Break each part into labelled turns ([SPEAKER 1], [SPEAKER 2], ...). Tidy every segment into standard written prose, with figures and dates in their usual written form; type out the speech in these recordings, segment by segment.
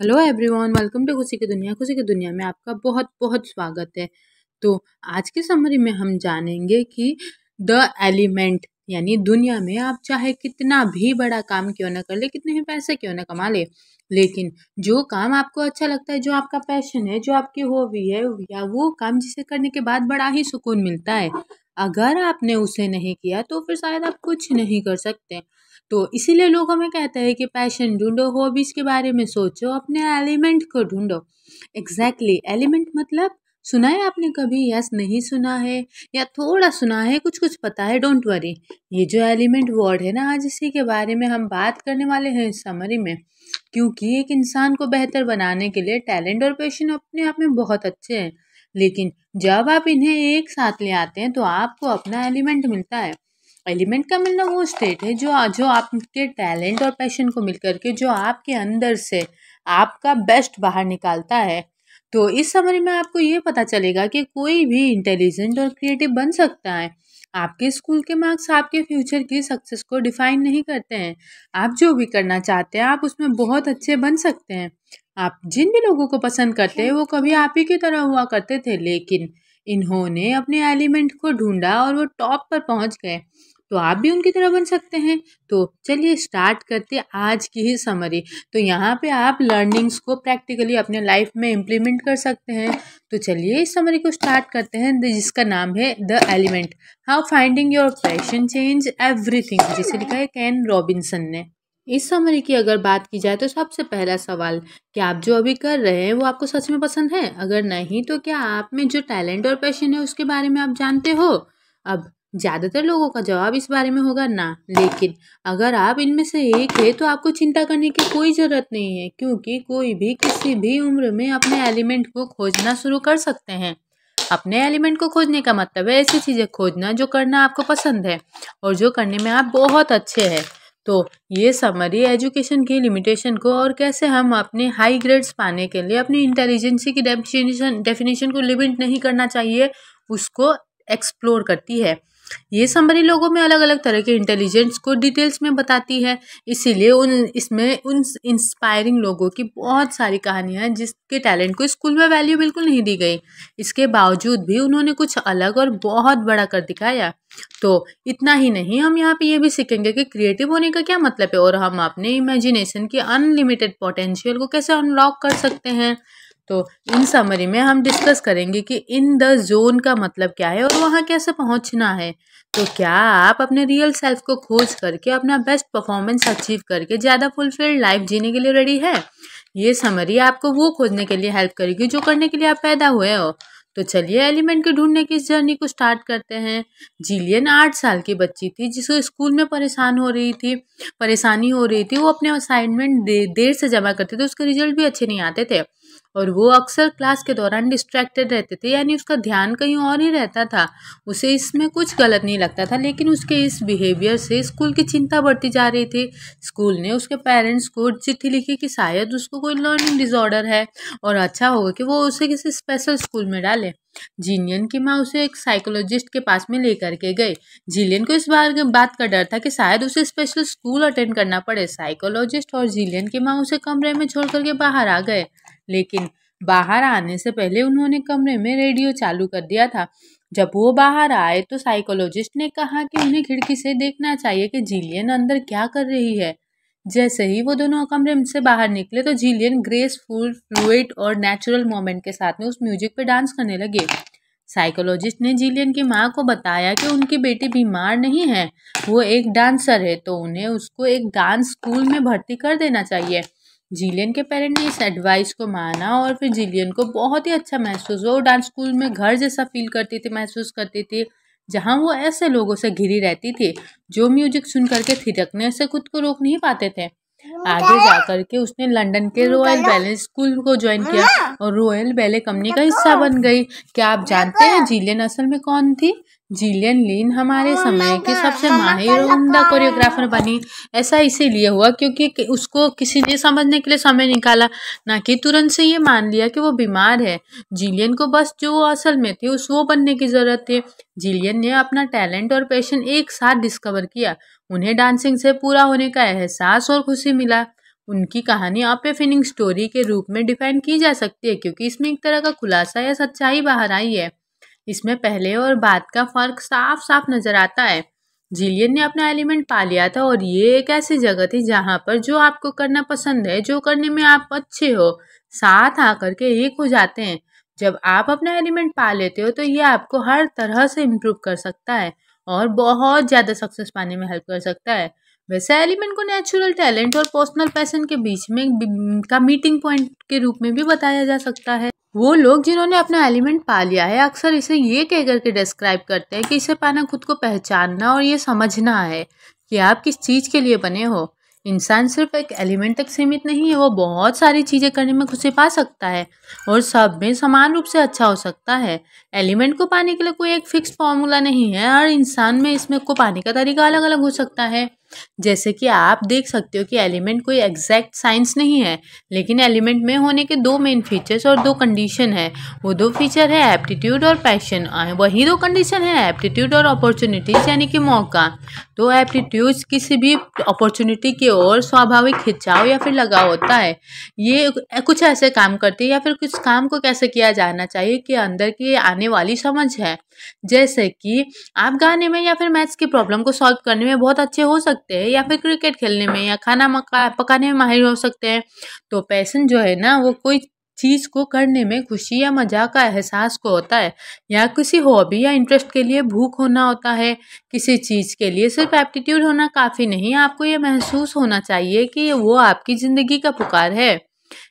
[SPEAKER 1] Hello everyone, welcome to खुशी की दुनिया। खुशी की दुनिया में आपका बहुत बहुत स्वागत है। तो आज की समरी में हम जानेंगे कि द एलिमेंट यानी दुनिया में आप चाहे कितना भी बड़ा काम क्यों ना कर ले, कितने भी पैसे क्यों ना कमा ले, लेकिन जो काम आपको अच्छा लगता है, जो आपका पैशन है, जो आपकी हॉबी है, या वो काम जिसे करने के बाद बड़ा ही सुकून मिलता है, अगर आपने उसे नहीं किया तो फिर शायद आप कुछ नहीं कर सकते। तो इसीलिए लोग हमें कहते हैं कि पैशन ढूंढो, हॉबीज के बारे में सोचो, अपने एलिमेंट को ढूंढो। एग्जैक्टली एलिमेंट मतलब सुना है आपने कभी? यस, नहीं सुना है या थोड़ा सुना है, कुछ कुछ पता है, डोंट वरी। ये जो एलिमेंट वर्ड है ना, आज इसी के बारे में हम बात करने वाले हैं इस समरी में। क्योंकि एक इंसान को बेहतर बनाने के लिए टैलेंट और पैशन अपने आप में बहुत अच्छे हैं, लेकिन जब आप इन्हें एक साथ ले आते हैं तो आपको अपना एलिमेंट मिलता है। एलिमेंट का मिलना वो स्टेट है जो जो आपके टैलेंट और पैशन को मिलकर के जो आपके अंदर से आपका बेस्ट बाहर निकालता है। तो इस समरी में आपको ये पता चलेगा कि कोई भी इंटेलिजेंट और क्रिएटिव बन सकता है। आपके स्कूल के मार्क्स आपके फ्यूचर की सक्सेस को डिफाइन नहीं करते हैं। आप जो भी करना चाहते हैं आप उसमें बहुत अच्छे बन सकते हैं। आप जिन भी लोगों को पसंद करते हैं वो कभी आप ही की तरह हुआ करते थे, लेकिन इन्होंने अपने एलिमेंट को ढूंढा और वो टॉप पर पहुंच गए। तो आप भी उनकी तरह बन सकते हैं। तो चलिए स्टार्ट करते हैं आज की ही समरी। तो यहाँ पे आप लर्निंग्स को प्रैक्टिकली अपने लाइफ में इम्प्लीमेंट कर सकते हैं। तो चलिए इस समरी को स्टार्ट करते हैं, जिसका नाम है the element, how finding your passion change everything, जिसे लिखा है केन रॉबिन्सन ने। इस समरी की अगर बात की जाए तो सबसे पहला सवाल, क्या आप जो अभी कर रहे हैं वो आपको सच में पसंद है? अगर नहीं तो क्या आप में जो टैलेंट और पैशन है उसके बारे में आप जानते हो? अब ज़्यादातर लोगों का जवाब इस बारे में होगा ना, लेकिन अगर आप इनमें से एक है तो आपको चिंता करने की कोई ज़रूरत नहीं है, क्योंकि कोई भी किसी भी उम्र में अपने एलिमेंट को खोजना शुरू कर सकते हैं। अपने एलिमेंट को खोजने का मतलब है ऐसी चीज़ें खोजना जो करना आपको पसंद है और जो करने में आप बहुत अच्छे हैं। तो ये समरी एजुकेशन की लिमिटेशन को और कैसे हम अपने हाई ग्रेड्स पाने के लिए अपनी इंटेलिजेंसी की डेफिनेशन को लिमिट नहीं करना चाहिए, उसको एक्सप्लोर करती है। ये समरी लोगों में अलग अलग तरह के इंटेलिजेंस को डिटेल्स में बताती है, इसीलिए उन इंस्पायरिंग लोगों की बहुत सारी कहानियां हैं जिसके टैलेंट को स्कूल में वैल्यू बिल्कुल नहीं दी गई। इसके बावजूद भी उन्होंने कुछ अलग और बहुत बड़ा कर दिखाया। तो इतना ही नहीं, हम यहाँ पे ये भी सीखेंगे कि क्रिएटिव होने का क्या मतलब है और हम अपने इमेजिनेशन की अनलिमिटेड पोटेंशियल को कैसे अनलॉक कर सकते हैं। तो इन समरी में हम डिस्कस करेंगे कि इन द जोन का मतलब क्या है और वहाँ कैसे पहुँचना है। तो क्या आप अपने रियल सेल्फ को खोज करके अपना बेस्ट परफॉर्मेंस अचीव करके ज़्यादा फुलफिल्ड लाइफ जीने के लिए रेडी है? ये समरी आपको वो खोजने के लिए हेल्प करेगी जो करने के लिए आप पैदा हुए हो। तो चलिए एलिमेंट के ढूंढने की इस जर्नी को स्टार्ट करते हैं। जिलियन 8 साल की बच्ची थी जिसको स्कूल में परेशानी हो रही थी। वो अपने असाइनमेंट देर से जमा करते थे, उसके रिजल्ट भी अच्छे नहीं आते थे और वो अक्सर क्लास के दौरान डिस्ट्रैक्टेड रहते थे, यानी उसका ध्यान कहीं और ही रहता था। उसे इसमें कुछ गलत नहीं लगता था, लेकिन उसके इस बिहेवियर से स्कूल की चिंता बढ़ती जा रही थी। स्कूल ने उसके पेरेंट्स को चिट्ठी लिखी कि शायद उसको कोई लर्निंग डिसऑर्डर है और अच्छा होगा कि वो उसे किसी स्पेशल स्कूल में डाले। जिलियन की माँ उसे एक साइकोलॉजिस्ट के पास में लेकर के गई। जिलियन को इस बात का डर था कि शायद उसे स्पेशल स्कूल अटेंड करना पड़े। साइकोलॉजिस्ट और जिलियन की माँ उसे कमरे में छोड़ करके बाहर आ गए, लेकिन बाहर आने से पहले उन्होंने कमरे में रेडियो चालू कर दिया था। जब वो बाहर आए तो साइकोलॉजिस्ट ने कहा कि उन्हें खिड़की से देखना चाहिए कि जिलियन अंदर क्या कर रही है। जैसे ही वो दोनों कमरे से बाहर निकले तो जिलियन ग्रेसफुल, फ्लूइड और नेचुरल मोमेंट के साथ में उस म्यूजिक पे डांस करने लगे। साइकोलॉजिस्ट ने जिलियन की माँ को बताया कि उनकी बेटी बीमार नहीं है, वो एक डांसर है, तो उन्हें उसको एक डांस स्कूल में भर्ती कर देना चाहिए। जिलियन के पेरेंट ने इस एडवाइस को माना और फिर जिलियन को बहुत ही अच्छा महसूस हुआ। वो डांस स्कूल में घर जैसा फील करती थी, महसूस करती थी, जहाँ वो ऐसे लोगों से घिरी रहती थी जो म्यूजिक सुन करके थिरकने से खुद को रोक नहीं पाते थे। आगे जाकर के उसने लंदन के रॉयल बैले स्कूल को ज्वाइन किया और रॉयल बैले कंपनी का हिस्सा बन गई। क्या आप जानते हैं जिलियन असल में कौन थी? जिलियन लिन हमारे समय की सबसे माहिर और उम्दा कोरियोग्राफर बनी। ऐसा इसीलिए हुआ क्योंकि उसको किसी ने समझने के लिए समय निकाला, ना कि तुरंत से ये मान लिया कि वो बीमार है। जिलियन को बस जो वो असल में थी उस वो बनने की ज़रूरत थी। जिलियन ने अपना टैलेंट और पैशन एक साथ डिस्कवर किया। उन्हें डांसिंग से पूरा होने का एहसास और खुशी मिला। उनकी कहानी अपीनिंग स्टोरी के रूप में डिफाइन की जा सकती है, क्योंकि इसमें एक तरह का खुलासा या सच्चाई बाहर आई है। इसमें पहले और बाद का फर्क साफ साफ नजर आता है। जिलियन ने अपना एलिमेंट पा लिया था और ये एक ऐसी जगह थी जहाँ पर जो आपको करना पसंद है, जो करने में आप अच्छे हो, साथ आकर के एक हो जाते हैं। जब आप अपना एलिमेंट पा लेते हो तो ये आपको हर तरह से इम्प्रूव कर सकता है और बहुत ज़्यादा सक्सेस पाने में हेल्प कर सकता है। वैसे एलिमेंट को नेचुरल टैलेंट और पर्सनल पैशन के बीच में का मीटिंग पॉइंट के रूप में भी बताया जा सकता है। वो लोग जिन्होंने अपना एलिमेंट पा लिया है अक्सर इसे ये कह करके डिस्क्राइब करते हैं कि इसे पाना खुद को पहचानना और ये समझना है कि आप किस चीज़ के लिए बने हो। इंसान सिर्फ एक एलिमेंट तक सीमित नहीं है, वो बहुत सारी चीज़ें करने में खुशी पा सकता है और सब में समान रूप से अच्छा हो सकता है। एलिमेंट को पाने के लिए कोई एक फिक्स फॉर्मूला नहीं है, हर इंसान में इसमें को पाने का तरीका अलग अलग हो सकता है। जैसे कि आप देख सकते हो कि एलिमेंट कोई एग्जैक्ट साइंस नहीं है, लेकिन एलिमेंट में होने के दो मेन फीचर्स और दो कंडीशन है। वो दो फीचर है एप्टीट्यूड और पैशन, वही दो कंडीशन है एप्टीट्यूड और अपॉर्चुनिटीज यानी कि मौका। तो एप्टीट्यूड किसी भी अपॉर्चुनिटी की ओर स्वाभाविक खिंचाव या फिर लगाव होता है। ये कुछ ऐसे काम करती है या फिर कुछ काम को कैसे किया जाना चाहिए कि अंदर की आने वाली समझ है। जैसे कि आप गाने में या फिर मैथ्स की प्रॉब्लम को सॉल्व करने में बहुत अच्छे हो सकते हैं, या फिर क्रिकेट खेलने में या खाना पकाने में माहिर हो सकते हैं। तो पैशन जो है ना, वो कोई चीज़ को करने में खुशी या मजा का एहसास को होता है, या किसी हॉबी या इंटरेस्ट के लिए भूख होना होता है। किसी चीज़ के लिए सिर्फ एप्टीट्यूड होना काफ़ी नहीं, आपको ये महसूस होना चाहिए कि वो आपकी ज़िंदगी का पुकार है।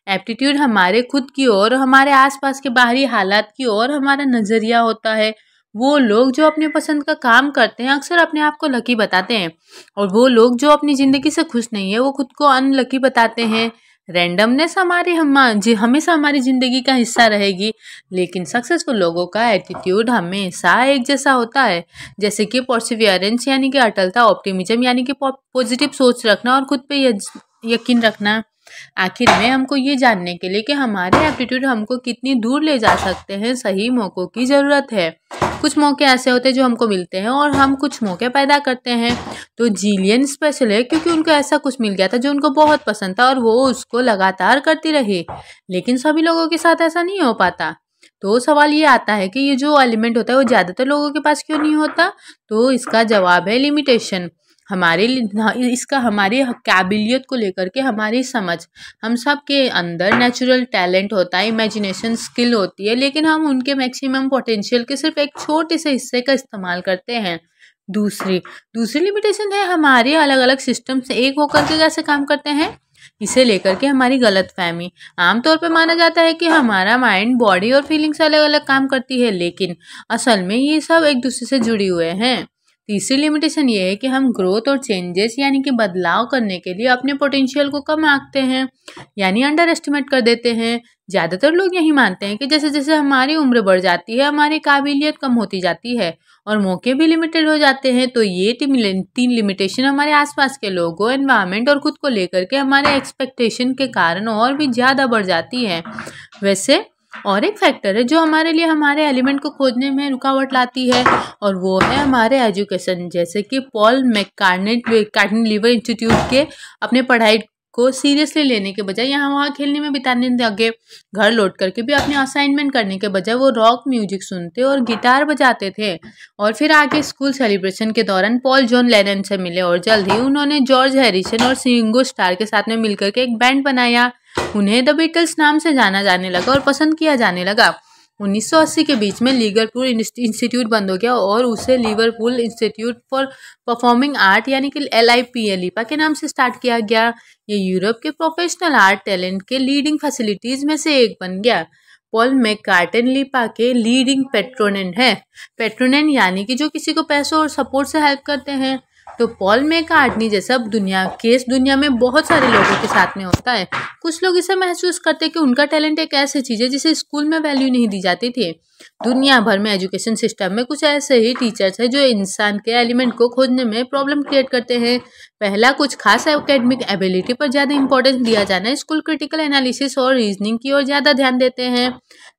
[SPEAKER 1] एप्टीट्यूड हमारे खुद की ओर, हमारे आसपास के बाहरी हालात की ओर हमारा नज़रिया होता है। वो लोग जो अपने पसंद का काम करते हैं अक्सर अपने आप को लकी बताते हैं, और वो लोग जो अपनी ज़िंदगी से खुश नहीं है वो खुद को अनलकी बताते हैं। रैंडमनेस हमेशा हमारी ज़िंदगी का हिस्सा रहेगी, लेकिन सक्सेसफुल लोगों का एटीट्यूड हमेशा एक जैसा होता है। जैसे कि परसिवियरेंस यानी कि अटलता, ऑप्टिमिज्म यानी कि पॉजिटिव सोच रखना और खुद पे यकीन रखना। आखिर में हमको ये जानने के लिए कि हमारे एप्टीट्यूड हमको कितनी दूर ले जा सकते हैं, सही मौक़ों की ज़रूरत है। कुछ मौके ऐसे होते हैं जो हमको मिलते हैं और हम कुछ मौके पैदा करते हैं। तो जिलियन स्पेशल है क्योंकि उनको ऐसा कुछ मिल गया था जो उनको बहुत पसंद था और वो उसको लगातार करती रही। लेकिन सभी लोगों के साथ ऐसा नहीं हो पाता। तो सवाल ये आता है कि ये जो एलिमेंट होता है वो ज़्यादातर लोगों के पास क्यों नहीं होता? तो इसका जवाब है लिमिटेशन। इसका हमारी काबिलियत को लेकर के हमारी समझ। हम सब के अंदर नेचुरल टैलेंट होता है, इमेजिनेशन स्किल होती है, लेकिन हम उनके मैक्सिमम पोटेंशियल के सिर्फ एक छोटे से हिस्से का इस्तेमाल करते हैं। दूसरी लिमिटेशन है हमारे अलग अलग सिस्टम से एक होकर के कैसे काम करते हैं, इसे लेकर के हमारी गलतफहमी। आमतौर पर माना जाता है कि हमारा माइंड, बॉडी और फीलिंग्स अलग अलग काम करती है, लेकिन असल में ये सब एक दूसरे से जुड़ी हुए हैं। तीसरी लिमिटेशन ये है कि हम ग्रोथ और चेंजेस यानी कि बदलाव करने के लिए अपने पोटेंशियल को कम आंकते हैं, यानी अंडर एस्टिमेट कर देते हैं। ज़्यादातर लोग यही मानते हैं कि जैसे जैसे हमारी उम्र बढ़ जाती है हमारी काबिलियत कम होती जाती है और मौके भी लिमिटेड हो जाते हैं। तो ये तीन लिमिटेशन हमारे आसपास के लोगों, एनवायरनमेंट और खुद को लेकर के हमारे एक्सपेक्टेशन के कारण और भी ज़्यादा बढ़ जाती है। वैसे और एक फैक्टर है जो हमारे लिए हमारे एलिमेंट को खोजने में रुकावट लाती है, और वो है हमारे एजुकेशन। जैसे कि पॉल मैककार्टनी लीवर इंस्टीट्यूट के अपने पढ़ाई को सीरियसली लेने के बजाय यहाँ वहाँ खेलने में बिताने लगे। घर लौट करके भी अपने असाइनमेंट करने के बजाय वो रॉक म्यूजिक सुनते और गिटार बजाते थे। और फिर आगे स्कूल सेलिब्रेशन के दौरान पॉल जॉन लेनन से मिले और जल्द ही उन्होंने जॉर्ज हैरिसन और रिंगो स्टार के साथ में मिलकर के एक बैंड बनाया। उन्हें द बीटल्स नाम से जाना जाने लगा और पसंद किया जाने लगा। 1980 के बीच में लिवरपूल इंस्टीट्यूट बंद हो गया और उसे Liverpool institute for performing art यानी कि LIPA के नाम से स्टार्ट किया गया। ये यूरोप के प्रोफेशनल आर्ट टैलेंट के लीडिंग फैसिलिटीज़ में से एक बन गया। पॉल मैककार्टनी लिपा के लीडिंग पेट्रोनन है। पेट्रोनन यानी कि जो किसी को पैसों और सपोर्ट से हेल्प करते हैं। तो पॉल मैककार्टनी जैसा दुनिया में बहुत सारे लोगों के साथ में होता है। कुछ लोग इसे महसूस करते हैं कि उनका टैलेंट एक ऐसी चीज़ है जिसे स्कूल में वैल्यू नहीं दी जाती थी। दुनिया भर में एजुकेशन सिस्टम में कुछ ऐसे ही टीचर्स हैं जो इंसान के एलिमेंट को खोजने में प्रॉब्लम क्रिएट करते हैं। पहला, कुछ खास एकेडमिक एबिलिटी पर ज़्यादा इंपॉर्टेंस दिया जाना। स्कूल क्रिटिकल एनालिसिस और रीजनिंग की ओर ज़्यादा ध्यान देते हैं,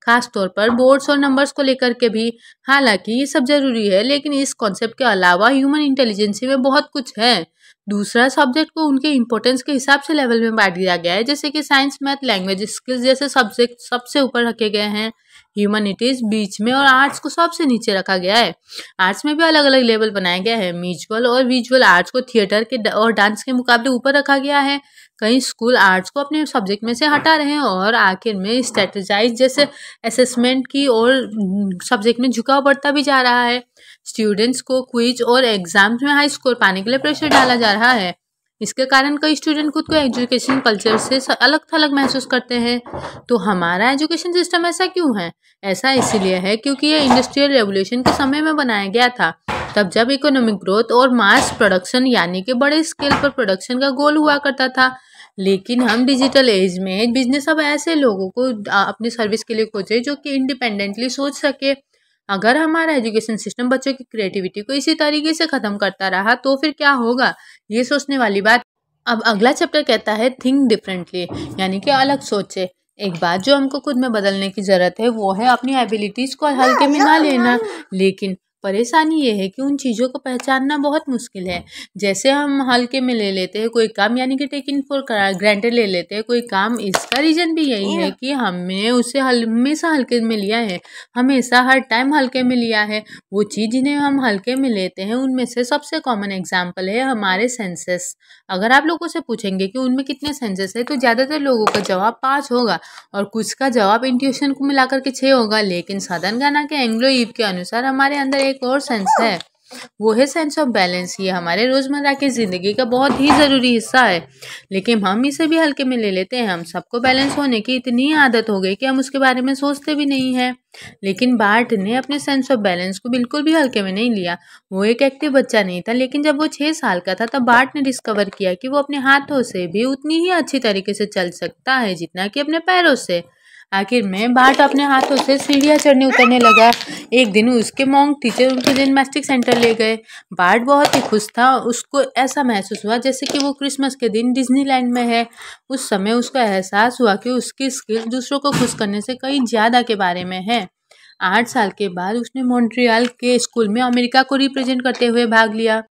[SPEAKER 1] खास तौर पर बोर्ड्स और नंबर्स को लेकर के भी। हालांकि ये सब ज़रूरी है, लेकिन इस कॉन्सेप्ट के अलावा ह्यूमन इंटेलिजेंसी में बहुत कुछ है। दूसरा सब्जेक्ट को उनके इम्पोर्टेंस के हिसाब से लेवल में बांट दिया गया है, जैसे कि साइंस, मैथ, लैंग्वेज, स्किल्स जैसे सब्जेक्ट सबसे ऊपर रखे गए हैं, ह्यूमैनिटीज बीच में और आर्ट्स को सबसे नीचे रखा गया है। आर्ट्स में भी अलग अलग लेवल बनाए गए हैं। म्यूजिकल और विजुअल आर्ट्स को थिएटर के और डांस के मुकाबले ऊपर रखा गया है। कई स्कूल आर्ट्स को अपने सब्जेक्ट में से हटा रहे हैं और आखिर में स्ट्रेटेजाइज जैसे असेसमेंट की और सब्जेक्ट में झुकाव बढ़ता भी जा रहा है। स्टूडेंट्स को क्विज और एग्जाम्स में हाई स्कोर पाने के लिए प्रेशर डाला जा रहा है। इसके कारण कई स्टूडेंट खुद को एजुकेशन कल्चर से अलग थलग महसूस करते हैं। तो हमारा एजुकेशन सिस्टम ऐसा क्यों है? ऐसा इसीलिए है क्योंकि ये इंडस्ट्रियल रेवोल्यूशन के समय में बनाया गया था, तब जब इकोनॉमिक ग्रोथ और मास प्रोडक्शन यानी कि बड़े स्केल पर प्रोडक्शन का गोल हुआ करता था। लेकिन हम डिजिटल एज में बिजनेस अब ऐसे लोगों को अपनी सर्विस के लिए खोजे जो कि इंडिपेंडेंटली सोच सके। अगर हमारा एजुकेशन सिस्टम बच्चों की क्रिएटिविटी को इसी तरीके से ख़त्म करता रहा तो फिर क्या होगा, ये सोचने वाली बात। अब अगला चैप्टर कहता है थिंक डिफरेंटली, यानी कि अलग सोचे। एक बात जो हमको खुद में बदलने की ज़रूरत है वो है अपनी एबिलिटीज़ को हल्के में ना लेना। लेकिन परेशानी ये है कि उन चीज़ों को पहचानना बहुत मुश्किल है। जैसे हम हल्के में ले लेते हैं कोई काम, यानी कि टेकिंग फॉर ग्रांटेड ले लेते हैं कोई काम। इसका रीज़न भी यही है कि हमने उसे हमेशा हल्के में लिया है, हमेशा हर टाइम हल्के में लिया है। वो चीज़ जिन्हें हम हल्के में लेते हैं उनमें से सबसे कॉमन एग्जाम्पल है हमारे सेंसेस। अगर आप लोगों से पूछेंगे कि उनमें कितने सेंसेस है तो ज़्यादातर लोगों का जवाब 5 होगा और कुछ का जवाब इंट्यूशन को मिलाकर के 6 होगा। लेकिन साधन गाना के एंग्लो ईव के अनुसार हमारे अंदर एक और सेंस है, वो है सेंस ऑफ बैलेंस। ये हमारे रोज़मर्रा की ज़िंदगी का बहुत ही ज़रूरी हिस्सा है, लेकिन हम इसे भी हल्के में ले लेते हैं। हम सबको बैलेंस होने की इतनी आदत हो गई कि हम उसके बारे में सोचते भी नहीं हैं। लेकिन बार्ट ने अपने सेंस ऑफ बैलेंस को बिल्कुल भी हल्के में नहीं लिया। वो एक एक्टिव बच्चा नहीं था, लेकिन जब वो 6 साल का था तब बार्ट ने डिस्कवर किया कि वो अपने हाथों से भी उतनी ही अच्छी तरीके से चल सकता है जितना कि अपने पैरों से। आखिर में बार्ट अपने हाथों से सीढ़ियाँ चढ़ने उतरने लगा। एक दिन उसके मॉन्क टीचर उनके जिम्नास्टिक सेंटर ले गए। बार्ट बहुत ही खुश था। उसको ऐसा महसूस हुआ जैसे कि वो क्रिसमस के दिन डिज्नीलैंड में है। उस समय उसको एहसास हुआ कि उसकी स्किल दूसरों को खुश करने से कहीं ज़्यादा के बारे में है। 8 साल के बाद उसने मॉन्ट्रियल के स्कूल में अमेरिका को रिप्रेजेंट करते हुए भाग लिया।